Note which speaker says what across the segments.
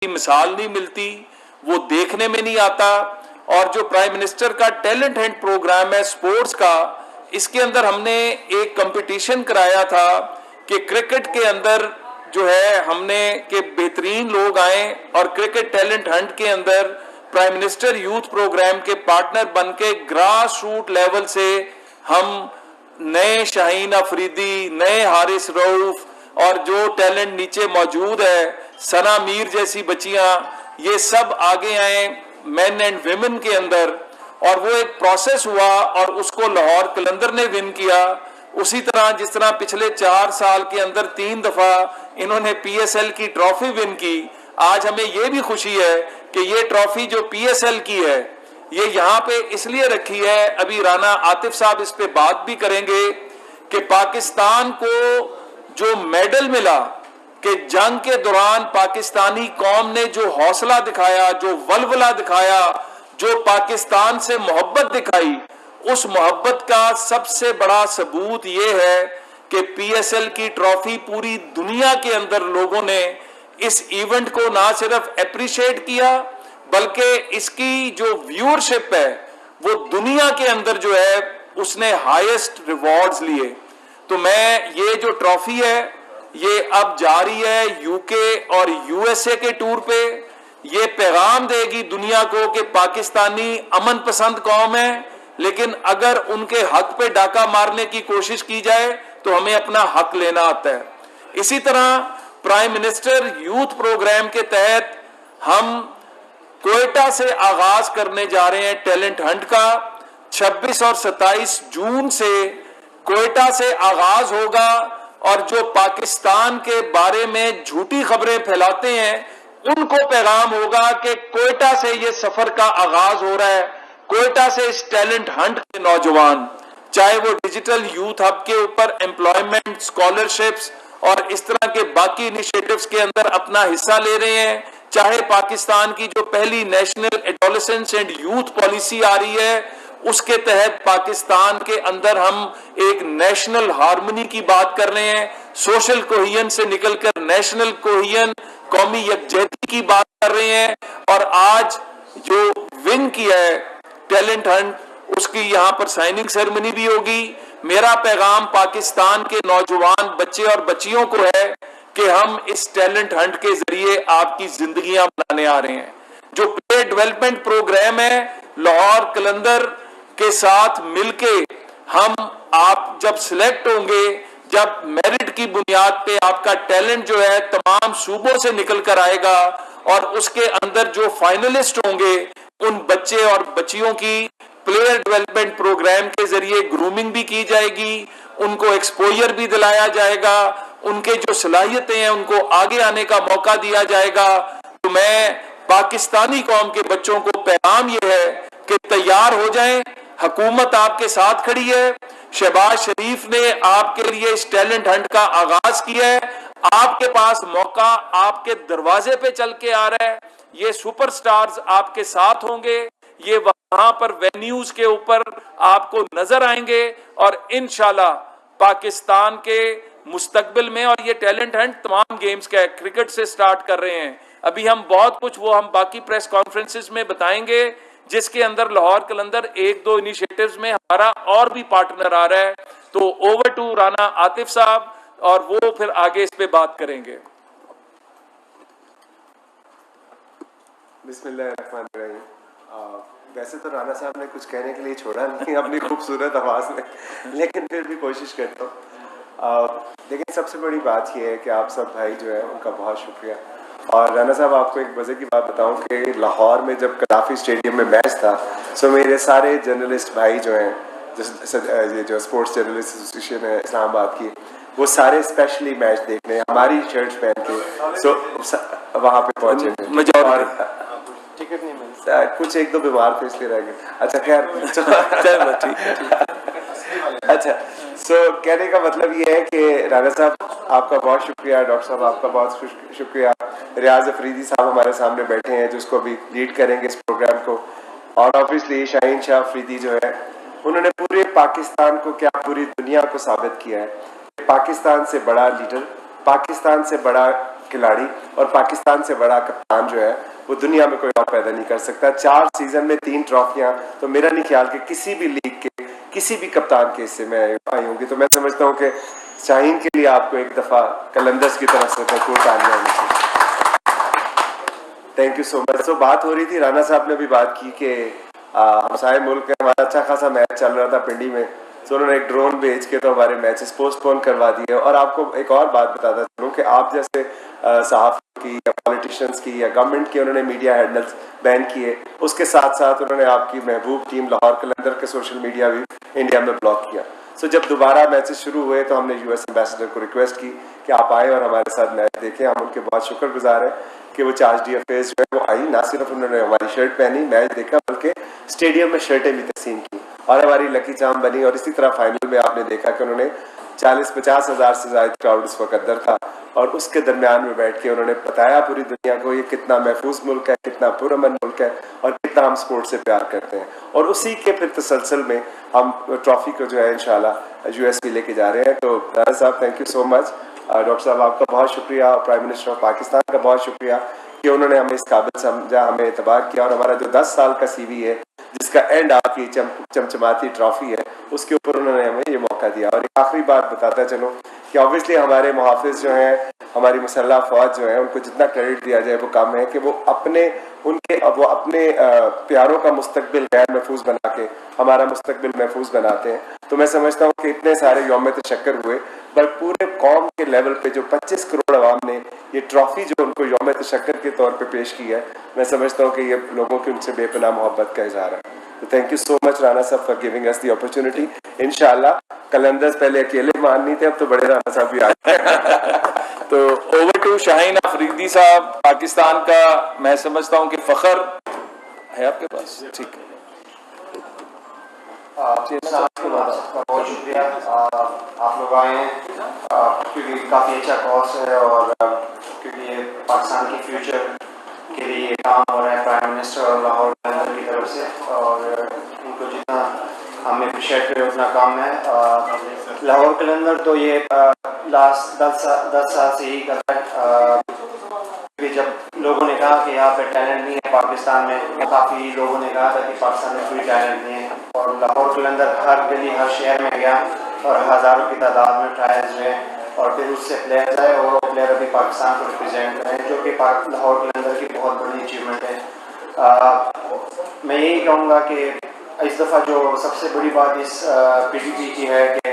Speaker 1: मिसाल नहीं मिलती, वो देखने में नहीं आता। और जो प्राइम मिनिस्टर का टैलेंट हंट प्रोग्राम है स्पोर्ट्स का, इसके अंदर हमने एक कंपटीशन कराया था कि क्रिकेट के अंदर जो है हमने कि बेहतरीन लोग आए और क्रिकेट टैलेंट हंट के अंदर प्राइम मिनिस्टर यूथ प्रोग्राम के पार्टनर बन के ग्रास रूट लेवल से हम नए शाहीन अफरीदी, नए हारिस रऊफ और जो टैलेंट नीचे मौजूद है, सना मीर जैसी बच्चियां, ये सब आगे आए मेन एंड विमेन के अंदर। और वो एक प्रोसेस हुआ और उसको लाहौर कलंदर ने विन किया। उसी तरह जिस तरह पिछले 4 साल के अंदर 3 दफा इन्होंने पीएसएल की ट्रॉफी विन की, आज हमें यह भी खुशी है कि ये ट्रॉफी जो पीएसएल की है ये यहाँ पे इसलिए रखी है, अभी राना आतिफ साहब इस पे बात भी करेंगे, कि पाकिस्तान को जो मेडल मिला कि जंग के दौरान पाकिस्तानी कौम ने जो हौसला दिखाया, जो वलवला दिखाया, जो पाकिस्तान से मोहब्बत दिखाई, उस मोहब्बत का सबसे बड़ा सबूत ये है कि पीएसएल की ट्रॉफी पूरी दुनिया के अंदर लोगों ने इस इवेंट को ना सिर्फ एप्रिशिएट किया बल्कि इसकी जो व्यूअरशिप है वो दुनिया के अंदर जो है उसने हाईएस्ट रिवॉर्ड्स लिए। तो मैं ये जो ट्रॉफी है ये अब जा रही है यूके और यूएसए के टूर पे। ये पैगाम देगी दुनिया को कि पाकिस्तानी अमन पसंद कौम है, लेकिन अगर उनके हक पे डाका मारने की कोशिश की जाए तो हमें अपना हक लेना आता है। इसी तरह प्राइम मिनिस्टर यूथ प्रोग्राम के तहत हम क्वेटा से आगाज करने जा रहे हैं टैलेंट हंट का। 26 और 27 जून से क्वेटा से आगाज होगा और जो पाकिस्तान के बारे में झूठी खबरें फैलाते हैं उनको पैगाम होगा कि क्वेटा से ये सफर का आगाज हो रहा है। क्वेटा से इस टैलेंट हंट के नौजवान, चाहे वो डिजिटल यूथ हब के ऊपर एम्प्लॉयमेंट, स्कॉलरशिप्स और इस तरह के बाकी इनिशिएटिव्स के अंदर अपना हिस्सा ले रहे हैं, चाहे पाकिस्तान की जो पहली national adolescence and youth policy आ रही है उसके तहत पाकिस्तान के अंदर हम एक नेशनल हार्मनी की बात कर रहे हैं, सोशल कोहियन से निकलकर नेशनल कोहियन, कौमी यकजहती की बात कर रहे हैं। और आज जो विन किया है टैलेंट हंट, उसकी यहाँ पर साइनिंग सेरेमनी भी होगी। मेरा पैगाम पाकिस्तान के नौजवान बच्चे और बच्चियों को है कि हम इस टैलेंट हंट के जरिए आपकी जिंदगियां बनाने आ रहे हैं। जो प्लेयर डेवलपमेंट प्रोग्राम है लाहौर कलंदर के साथ मिलके हम, आप जब सिलेक्ट होंगे, जब मेरिट की बुनियाद पे आपका टैलेंट जो है तमाम सूबों से निकल कर आएगा और उसके अंदर जो फाइनलिस्ट होंगे उन बच्चे और बच्चियों की प्लेयर डेवलपमेंट प्रोग्राम के जरिए ग्रूमिंग भी की जाएगी, उनको एक्सपोजर भी दिलाया जाएगा, उनके जो सलाहियतें हैं उनको आगे आने का मौका दिया जाएगा। तो मैं पाकिस्तानी कौम के बच्चों को पैगाम ये है कि तैयार हो जाएं, हुकूमत आपके साथ खड़ी है। शहबाज शरीफ ने आपके लिए इस टैलेंट हंट का आगाज किया है, आपके पास मौका आपके दरवाजे पे चल के आ रहा है। ये सुपरस्टार्स आपके साथ होंगे, ये वहां पर वेन्यूज के ऊपर आपको नजर आएंगे और इंशाल्लाह पाकिस्तान के मुस्तकबिल में, और ये टैलेंट हंट तमाम गेम्स का है, क्रिकेट से स्टार्ट कर रहे हैं अभी हम बहुत कुछ, वो हम बाकी प्रेस कॉन्फ्रेंसेस में बताएंगे, जिसके अंदर लाहौर कलंदर 1-2 इनिशिएटिव्स में हमारा और भी पार्टनर आ रहा है। तो ओवर टू राना आतिफ साहब और वो फिर आगे इस पे बात करेंगे।
Speaker 2: बिस्मिल्लाहिर्रहमानिर्रहीम। वैसे तो राना साहब ने कुछ कहने के लिए छोड़ा नहीं अपनी खूबसूरत आवाज़ में, लेकिन फिर भी कोशिश करता हूँ। लेकिन सबसे बड़ी बात यह है कि आप सब भाई जो है उनका बहुत शुक्रिया। और राना साहब, आपको एक मज़े की बात बताऊं कि लाहौर में जब कदाफी स्टेडियम में मैच था, सो मेरे सारे जर्नलिस्ट भाई जो हैं, ये जो स्पोर्ट्स जर्नलिस्ट एसोसिएशन है इस्लामाबाद की, वो सारे स्पेशली मैच देखने हमारी शर्ट पहन के सो वहाँ पे पहुँचे थे। और टिकट नहीं मिलता, कुछ 1-2 बीमार थे इसलिए रह गए। अच्छा खैर अच्छा, सो कहने का मतलब ये है कि राना साहब आपका बहुत शुक्रिया, डॉक्टर साहब आपका बहुत शुक्रिया, रियाज अफरीदी साहब हमारे सामने बैठे हैं जिसको अभी लीड करेंगे इस प्रोग्राम को, और ऑब्वियसली शाहीन शाह अफरीदी जो है उन्होंने पूरे पाकिस्तान को क्या पूरी दुनिया को साबित किया है कि पाकिस्तान से बड़ा लीडर, पाकिस्तान से बड़ा खिलाड़ी और पाकिस्तान से बड़ा कप्तान जो है वो दुनिया में कोई और पैदा नहीं कर सकता। 4 सीजन में 3 ट्रॉफियां, तो मेरा नहीं ख्याल कि किसी भी लीग के किसी भी कप्तान के हिस्से में आई होंगी। तो मैं समझता हूँ कि शाहीन के लिए आपको एक दफा कलंदर्स की तरफ से भरपूर तालियां होनी चाहिए। Thank you so much. तो बात हो रही थी, राना साहब ने भी बात की कि हमसाए मुल्क में हमारा अच्छा खासा मैच चल रहा था पिंडी में, तो उन्होंने एक ड्रोन भेज के तो हमारे मैचेस पोस्टपोन करवा दिए। और आपको एक और बात बताता चलूँ कि आप जैसे सहाफ़ी की या पॉलिटिशियंस की या गवर्नमेंट के उन्होंने मीडिया हैंडल्स बैन किए, उसके साथ साथ उन्होंने आपकी महबूब टीम लाहौर कलंदर के सोशल मीडिया भी इंडिया में ब्लॉक किया। सो जब दोबारा मैचेस शुरू हुए तो हमने यूएस एम्बेसडर को रिक्वेस्ट की कि आप आए और हमारे साथ मैच देखें। हम उनके बहुत शुक्रगुजार हैं कि वो चार्ज DFAs जो है वो आई, ना सिर्फ उन्होंने हमारी शर्ट पहनी मैच देखा बल्कि स्टेडियम में शर्टें भी तकसीम की और हमारी लकी चाम बनी। और इसी तरह फाइनल में आपने देखा कि उन्होंने 40-50 हज़ार से ज़्यादा क्राउड इस वक्त अंदर था और उसके दरमियान में बैठ के उन्होंने बताया पूरी दुनिया को ये कितना महफूज मुल्क है, कितना पुरअमन मुल्क है और कितना हम स्पोर्ट से प्यार करते हैं। और उसी के फिर तसलसल में हम ट्रॉफी को जो है इंशाल्लाह US भी लेके जा रहे हैं। तो राना साहब thank you so much. Doctor साहब आपका बहुत शुक्रिया और प्राइम मिनिस्टर ऑफ पाकिस्तान का बहुत शुक्रिया कि उन्होंने हमें इस काबिल समझा, हमें एतबार किया और हमारा जो 10 साल का CV है जिसका एंड आपकी चमचमाती ट्रॉफी है उसके ऊपर उन्होंने हमें ये मौका दिया। और एक आखिरी बात बताता चलो कि ऑब्वियसली हमारे मुहाफिज जो हैं, हमारी मुसल्लह फौज जो है, उनको जितना क्रेडिट दिया जाए वो कम है कि वो अपने प्यारों का मुस्तकबिल गैर महफूज बना के हमारा मुस्तकबिल महफूज बनाते हैं। तो मैं समझता हूँ कि इतने सारे यौम तशक्कर हुए पर पूरे कौम के लेवल पे जो 25 करोड़ आवाम ने ये ट्रॉफी जो उनको यौम तशक्कर के तौर पे पेश की है, मैं समझता हूँ कि ये लोगों की उनसे बेपनाह मोहब्बत का इजहार है। तो thank you so much Rana sahab for giving us the opportunity. इंशाल्लाह कलंदर्स पहले अकेले मान नहीं थे, अब तो बड़े राना साहब भी आ गए।
Speaker 1: तो ओवर टू शाहीन अफरीदी साहब, पाकिस्तान का मैं समझता हूं कि फखर है आपके पास। ठीक है,
Speaker 3: बहुत शुक्रिया आप लोग आए हैं क्योंकि काफ़ी अच्छा कॉज है और क्योंकि ये पाकिस्तान के फ्यूचर के लिए ये काम हो रहा है प्राइम मिनिस्टर और लाहौर कलंदर की तरफ से और उनको जितना हमें अप्रिशिएट करें उतना काम है। लाहौर कलंदर तो ये लास्ट 10 साल से ही कर रहा है। जब लोगों ने कहा कि यहाँ पे टैलेंट नहीं है पाकिस्तान में, काफ़ी लोगों ने कहा था कि पाकिस्तान में कोई टैलेंट नहीं है और लाहौर कलंदर हर गली हर शहर में गया और हज़ारों की तादाद में ट्रायल्स हुए और फिर उससे प्लेयर्स आए और वो प्लेयर अभी पाकिस्तान को रिप्रेजेंट करें, जो कि लाहौर कलंदर की बहुत बड़ी अचीवमेंट है। मैं यही कहूँगा कि इस दफ़ा जो सबसे बड़ी बात इस PTP की है कि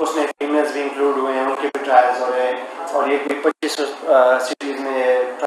Speaker 3: उसमें फीमेल्स भी इंक्लूड हुए हैं, उनके भी ट्रायल्स हो रहे हैं और ये 25 सिटीज़ में